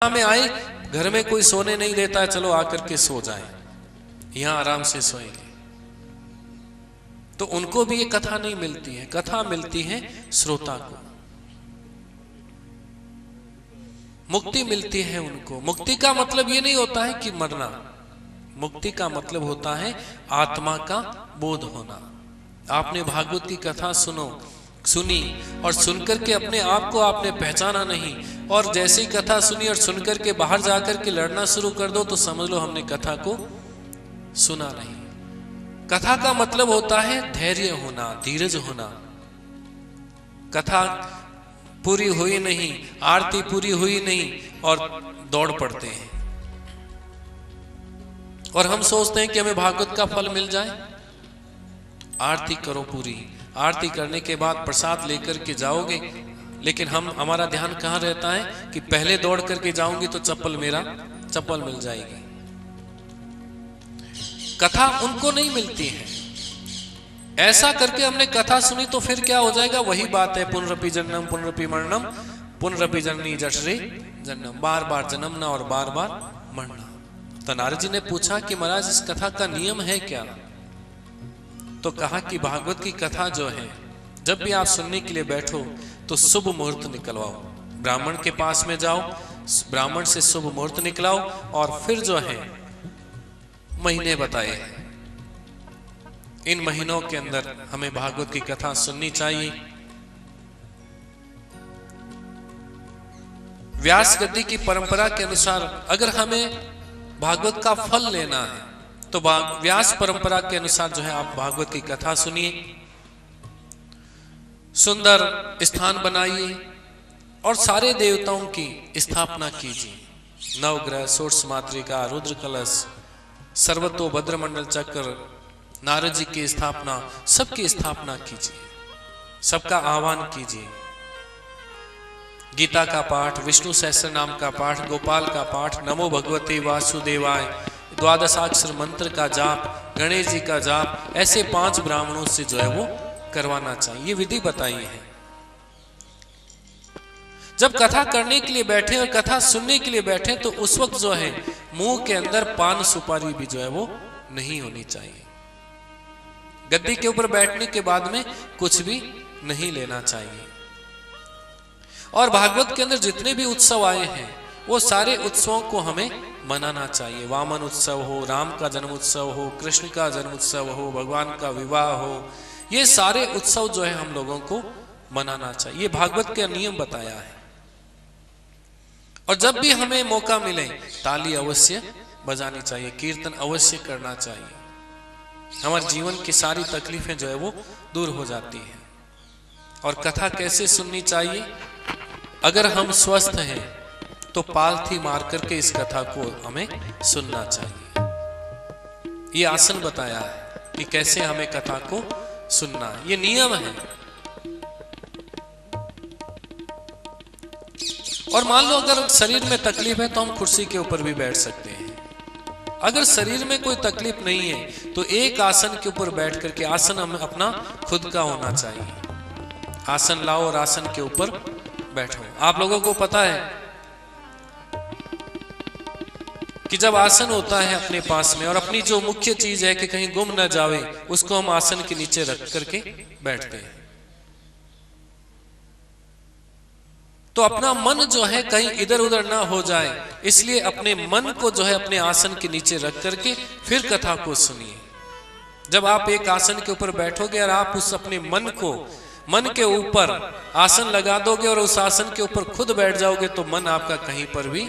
में आए, घर में कोई सोने नहीं देता है, चलो आकर के सो जाए, यहां आराम से सोएंगे, तो उनको भी ये कथा नहीं मिलती है। कथा मिलती है श्रोता को, मुक्ति मिलती है उनको। मुक्ति का मतलब ये नहीं होता है कि मरना, मुक्ति का मतलब होता है आत्मा का बोध होना। आपने भागवत की कथा सुनी और सुनकर के अपने आप को आपने पहचाना नहीं, और जैसी कथा सुनी और सुनकर के बाहर जाकर के लड़ना शुरू कर दो तो समझ लो हमने कथा को सुना नहीं। कथा का मतलब होता है धैर्य होना, धीरज होना। कथा पूरी हुई नहीं, आरती पूरी हुई नहीं और दौड़ पड़ते हैं, और हम सोचते हैं कि हमें भागवत का फल मिल जाए। आरती करो पूरी, आरती करने के बाद प्रसाद लेकर के जाओगे, लेकिन हमारा ध्यान कहाँ रहता है कि पहले दौड़ करके जाऊंगी तो चप्पल मिल जाएगी। कथा उनको नहीं मिलती है। ऐसा करके हमने कथा सुनी तो फिर क्या हो जाएगा, वही बात है, पुनरपि जन्मम पुनरपि मरणम पुनरपि जननी जठरे जन्म, बार बार जन्मना और बार बार मरना। तो नारद जी ने पूछा कि महाराज इस कथा का नियम है क्या? तो कहा कि भागवत की कथा जो है, जब भी आप सुनने के लिए बैठो तो शुभ मुहूर्त निकलवाओ, ब्राह्मण के पास में जाओ, ब्राह्मण से शुभ मुहूर्त निकलाओ, और फिर जो है महीने बताए, इन महीनों के अंदर हमें भागवत की कथा सुननी चाहिए। व्यास गद्दी की परंपरा के अनुसार अगर हमें भागवत का फल लेना है तो व्यास परंपरा के अनुसार जो है आप भागवत की कथा सुनिए, सुंदर स्थान बनाइए और सारे देवताओं की स्थापना कीजिए। नवग्रह, षोडश मातृका, रुद्र कलश, सर्वतो भद्रमंडल चक्र, नारद जी की स्थापना, सबकी स्थापना कीजिए, सबका आह्वान कीजिए। गीता का पाठ, विष्णु सहस्त्र नाम का पाठ, गोपाल का पाठ, नमो भगवते वासुदेवाय, द्वादशाक्षर मंत्र का जाप, गणेश जी का जाप, ऐसे 5 ब्राह्मणों से जो है वो करवाना चाहिए। ये विधि बताई है। जब कथा करने के लिए बैठे और कथा सुनने के लिए बैठे तो उस वक्त जो है मुंह के अंदर पान सुपारी भी जो है वो नहीं होनी चाहिए। गद्दी के ऊपर बैठने के बाद में कुछ भी नहीं लेना चाहिए। और भागवत के अंदर जितने भी उत्सव आए हैं वो सारे उत्सवों को हमें मनाना चाहिए। वामन उत्सव हो, राम का जन्म उत्सव हो, कृष्ण का जन्म उत्सव हो, भगवान का विवाह हो, ये सारे उत्सव जो है हम लोगों को मनाना चाहिए। ये भागवत के नियम बताया है। और जब भी हमें मौका मिले ताली अवश्य बजानी चाहिए, कीर्तन अवश्य करना चाहिए। हमारे जीवन की सारी तकलीफें जो है वो दूर हो जाती हैं। और कथा कैसे सुननी चाहिए? अगर हम स्वस्थ हैं तो पालथी मार करके इस कथा को हमें सुनना चाहिए। ये आसन बताया है कि कैसे हमें कथा को सुनना, ये नियम है। और मान लो अगर शरीर में तकलीफ है तो हम कुर्सी के ऊपर भी बैठ सकते हैं। अगर शरीर में कोई तकलीफ नहीं है तो एक आसन के ऊपर बैठ करके, आसन हमें अपना खुद का होना चाहिए। आसन लाओ और आसन के ऊपर बैठो। आप लोगों को पता है कि जब आसन होता है अपने पास में और अपनी जो मुख्य चीज है कि कहीं गुम न जावे, उसको हम आसन के नीचे रख करके बैठते हैं। तो अपना मन जो है कहीं इधर उधर ना हो जाए, इसलिए अपने मन को जो है अपने आसन के नीचे रख करके फिर कथा को सुनिए। जब आप एक आसन के ऊपर बैठोगे और आप उस अपने मन के ऊपर आसन लगा दोगे और उस आसन के ऊपर खुद बैठ जाओगे तो मन आपका कहीं पर भी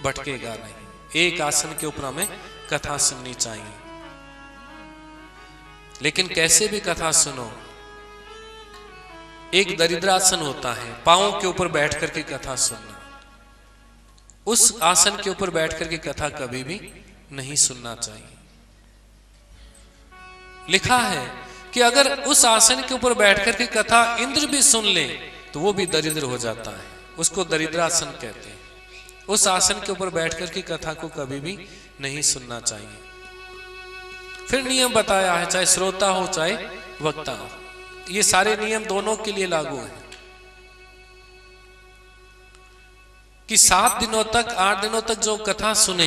भटकेगा नहीं। एक आसन के ऊपर हमें कथा सुननी चाहिए। लेकिन कैसे भी कथा सुनो, एक दरिद्रासन होता है, पांवों के ऊपर बैठ करके कथा सुनना। उस आसन के ऊपर बैठ करके कथा कभी भी नहीं सुनना चाहिए। लिखा है कि अगर उस आसन के ऊपर बैठ करके कथा इंद्र भी सुन ले तो वो भी दरिद्र हो जाता है, उसको दरिद्रासन कहते हैं। उस आसन के ऊपर बैठ करके कथा को कभी भी नहीं सुनना चाहिए। फिर नियम बताया है, चाहे श्रोता हो चाहे वक्ता हो, ये सारे नियम दोनों के लिए लागू हैं। कि 7 दिनों तक 8 दिनों तक जो कथा सुने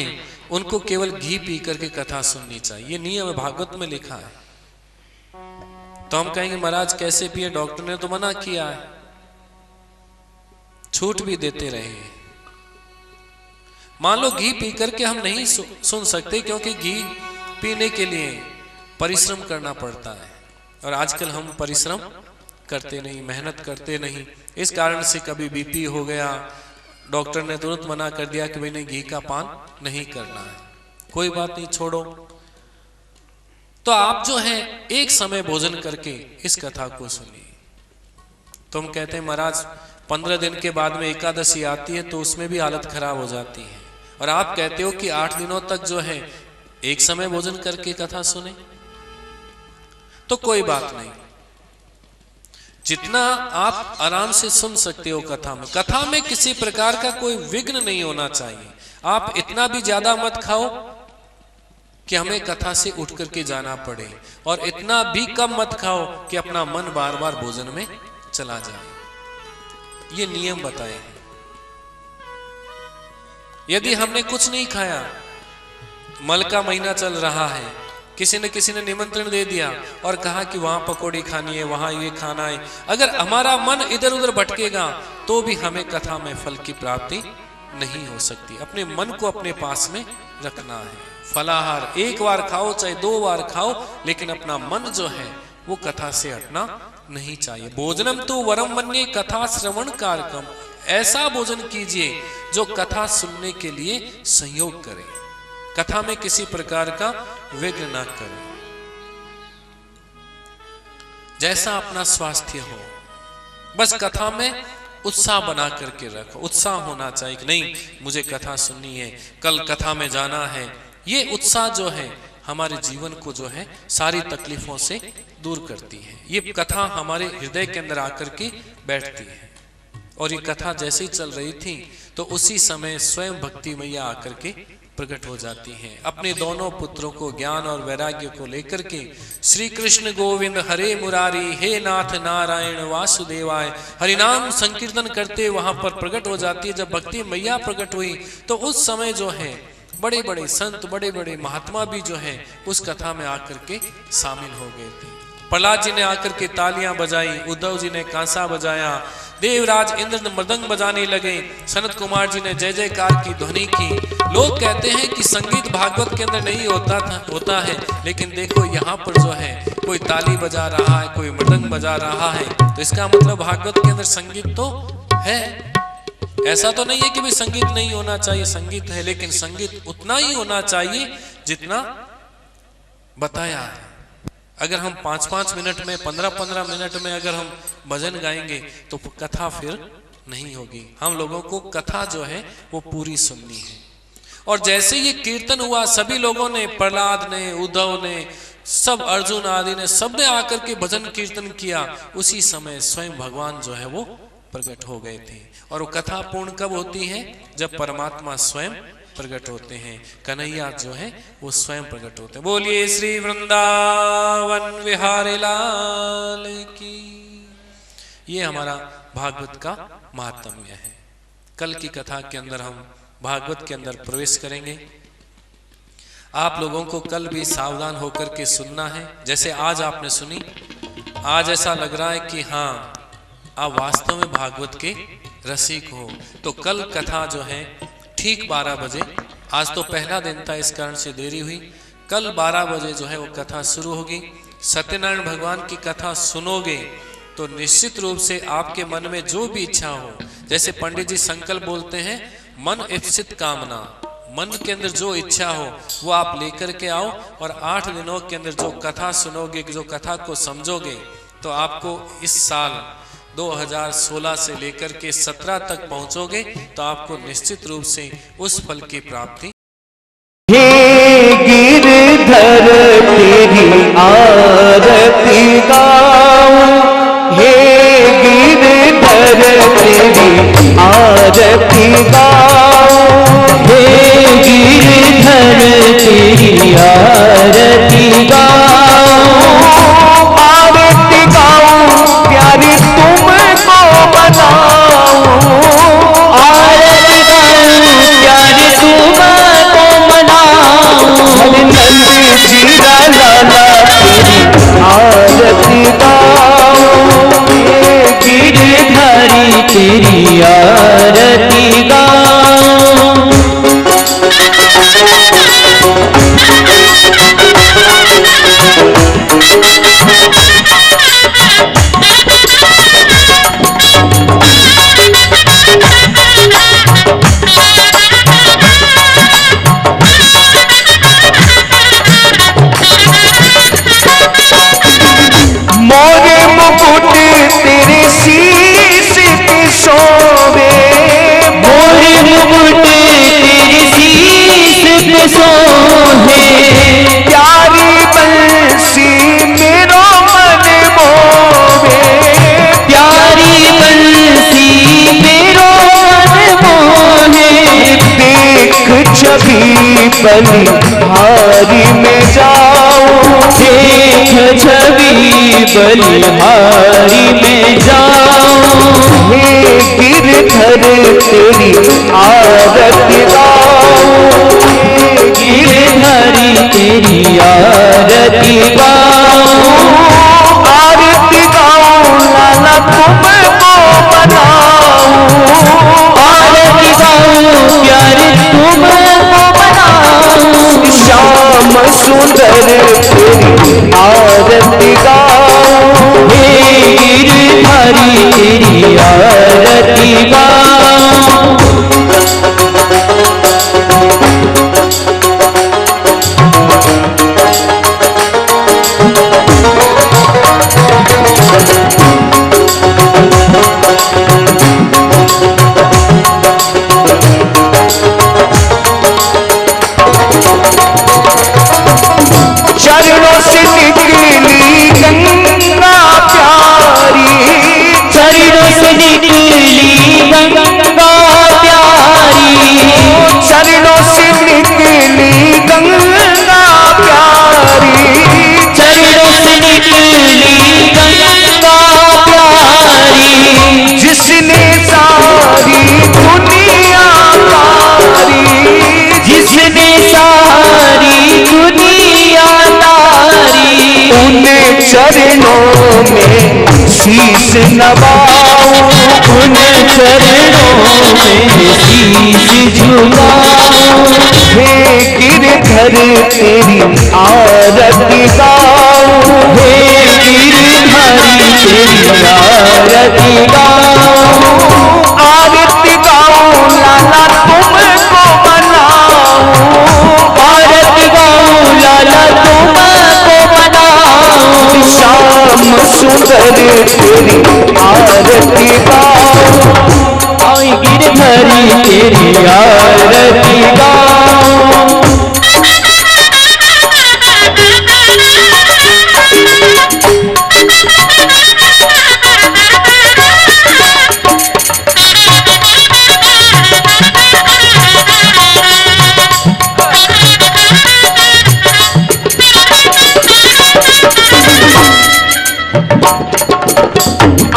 उनको केवल घी पी करके कथा सुननी चाहिए। ये नियम भागवत में लिखा है। तो हम कहेंगे महाराज कैसे पिए, डॉक्टर ने तो मना किया है, छूट भी देते रहे। मान लो घी पी करके हम नहीं सुन सकते, क्योंकि घी पीने के लिए परिश्रम करना पड़ता है और आजकल हम परिश्रम करते नहीं, मेहनत करते नहीं। इस कारण से कभी बीपी हो गया, डॉक्टर ने तुरंत मना कर दिया कि भाई नहीं, घी का पान नहीं करना है। कोई बात नहीं, छोड़ो। तो आप जो है एक समय भोजन करके इस कथा को सुनिए। तो हम कहते हैं महाराज 15 दिन के बाद में एकादशी आती है तो उसमें भी हालत खराब हो जाती है, और आप कहते हो कि 8 दिनों तक जो है एक समय भोजन करके कथा सुने। तो कोई बात नहीं, जितना आप आराम से सुन सकते हो कथा में किसी प्रकार का कोई विघ्न नहीं होना चाहिए। आप इतना भी ज्यादा मत खाओ कि हमें कथा से उठ करके जाना पड़े, और इतना भी कम मत खाओ कि अपना मन बार बार भोजन में चला जाए। ये नियम बताए हैं। यदि हमने कुछ नहीं खाया, मल का महीना चल रहा है, किसी ने निमंत्रण दे दिया और कहा कि वहां पकौड़ी खानी है, वहां ये खाना है, अगर हमारा मन इधर उधर भटकेगा तो भी हमें कथा में फल की प्राप्ति नहीं हो सकती। अपने मन को अपने पास में रखना है। फलाहार एक बार खाओ चाहे 2 बार खाओ, लेकिन अपना मन जो है वो कथा से हटना नहीं चाहिए। भोजनम तो वरम मन्ये कथा श्रवण कारकम, ऐसा भोजन कीजिए जो कथा सुनने के लिए सहयोग करे, कथा में किसी प्रकार का विघ्न ना करे। जैसा अपना स्वास्थ्य हो, बस कथा में उत्साह बना करके रखो। उत्साह होना चाहिए कि नहीं मुझे कथा सुननी है, कल कथा में जाना है। ये उत्साह जो है हमारे जीवन को जो है सारी तकलीफों से दूर करती है। ये कथा हमारे हृदय के अंदर आकर के बैठती है। और ये कथा जैसे ही चल रही थी तो उसी समय स्वयं भक्ति मैया आकर के प्रकट हो जाती हैं। अपने दोनों पुत्रों को ज्ञान और वैराग्य को लेकर के श्री कृष्ण गोविंद हरे मुरारी हे नाथ नारायण वासुदेवाय हरिनाम संकीर्तन करते वहां पर प्रकट हो जाती है। जब भक्ति मैया प्रकट हुई तो उस समय जो है बड़े बड़े संत, बड़े बड़े महात्मा भी जो है उस कथा में आकर के शामिल हो गए थे। प्रहलाद जी ने आकर के तालियां बजाई, उद्धव जी ने कांसा बजाया, देवराज इंद्र मृदंग बजाने लगे, सनत कुमार जी ने जय जयकार की ध्वनि की। लोग कहते हैं कि संगीत भागवत के अंदर नहीं होता है, लेकिन देखो यहाँ पर जो है कोई ताली बजा रहा है, कोई मृदंग बजा रहा है, तो इसका मतलब भागवत के अंदर संगीत तो है। ऐसा तो नहीं है कि भाई संगीत नहीं होना चाहिए, संगीत है, लेकिन संगीत उतना ही होना चाहिए जितना बताया है। अगर हम 5-5 मिनट में, 15-15 मिनट में अगर हम भजन गाएंगे तो कथा फिर नहीं होगी। हम लोगों को कथा जो है वो पूरी सुननी है। और जैसे ये कीर्तन हुआ, सभी लोगों ने, प्रहलाद ने, उद्धव ने, सब अर्जुन आदि ने, सब ने आकर के भजन कीर्तन किया। उसी समय स्वयं भगवान जो है वो प्रकट हो गए थे। और वो कथा पूर्ण कब होती है? जब परमात्मा स्वयं प्रकट होते हैं। कन्हैया जो है वो स्वयं प्रकट होते हैं। बोलिए श्री वृंदावन विहारी लाल की। ये हमारा भागवत का महात्म्य है। कल की कथा के अंदर हम भागवत के अंदर प्रवेश करेंगे। आप लोगों को कल भी सावधान होकर के सुनना है। जैसे आज आपने सुनी, आज ऐसा लग रहा है कि हाँ आप वास्तव में भागवत के रसिक हो। तो कल कथा जो है ठीक 12 बजे, आज तो पहला दिन था इस कारण से देरी हुई, कल 12 बजे जो है वो कथा शुरू होगी। सत्यनारायण भगवान की कथा सुनोगे तो निश्चित रूप से आपके मन में जो भी इच्छा हो, जैसे पंडित जी संकल्प बोलते हैं, मन इप्सित कामना, मन के अंदर जो इच्छा हो वो आप लेकर के आओ। और 8 दिनों के अंदर जो कथा सुनोगे, जो कथा को समझोगे, तो आपको इस साल 2016 से लेकर के 17 तक पहुंचोगे तो आपको निश्चित रूप से उस फल की प्राप्ति। हे गिरधर तेरी आरती गाऊं, हे गिरधर तेरी आरती गाऊं, हे गिरधर तेरी आरती गाऊं, आरती गाऊं प्यारी तुमको बनाऊं, आरती छवि बलिहारी में जाऊं, देख छवि बलिहारी में जाऊं, हे गिरधर तेरी आरती गाऊं, गिरधरी तेरी आरती गाऊं, आरती गाऊं लाला तुमको बनाऊं, आरती गाऊं प्यारे तुमको बनाऊं, श्याम सुंदर तेरी आरती गाऊं, हे गिरधरी तेरी आरती गाऊं। चरणों से निकली गंगा प्यारी, चरणों से निकली गंगा प्यारी, चरणों से निकली गंगा प्यारी, चरणों से निकली गंगा प्यारी, जिसने सारी दुनिया तारी, जिसने सारी दुनिया तारी, उन चरणों में शीश नवाऊं, उन चरणों में शीश झुकाऊं, हे गिरधर तेरी आरती गाऊं, हे गिरधरी तेरी आरती गाऊं, आरती गाऊं लाला तुमको बनाऊं, आरती गाऊं लाला तुमको बनाऊं, श्याम सुंदर तेरी आरती गाऊं, आई गिरधरी तेरी आरती गाऊं।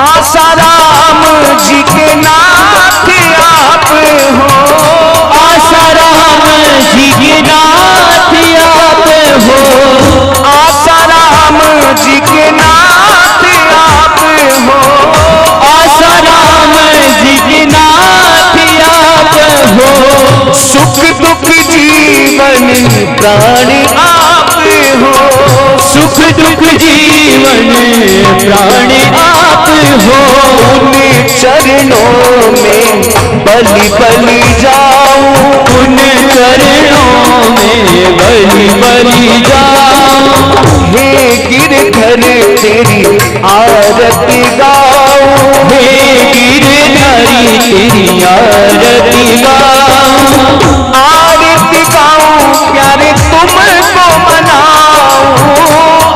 आसाराम जी के नाथ आप हो, आसाराम जी के नाथ आप हो, आसाराम जी के नाथ आप हो, आसाराम जी के नाथ आप हो, सुख दुख जीवन प्राण आप हो, सुख दुख जीवन प्राण आप हो, उन चरणों में बलि बलि जाऊं, उन चरणों में बलि बलि जाऊं, हे गिरधर तेरी आरती गाऊं, हे गिरधरी तेरी आरती गाऊं, आरती गाऊं प्यारे तुमको मनाऊं,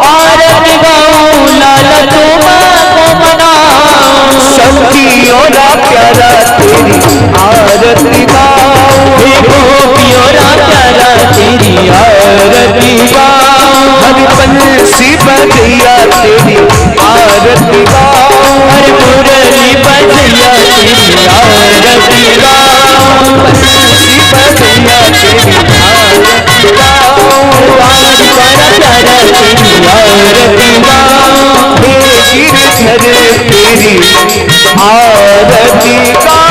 आरती गाऊं लाला तुमको बनाऊं, सखियों रा प्यारा तेरी आरती गाऊं, हे गोपियों रा प्यारा तेरी आरती गाऊं, हर बंसी बजैया तेरी आरती गाऊं, हर मुरली बजैया तेरी आरती गाऊं, बंसी बजैया तेरी आरती गाऊं, आज बड़ा प्यारा तेरी आरती गाऊं, हे गिरधर तेरी आरती गाऊं।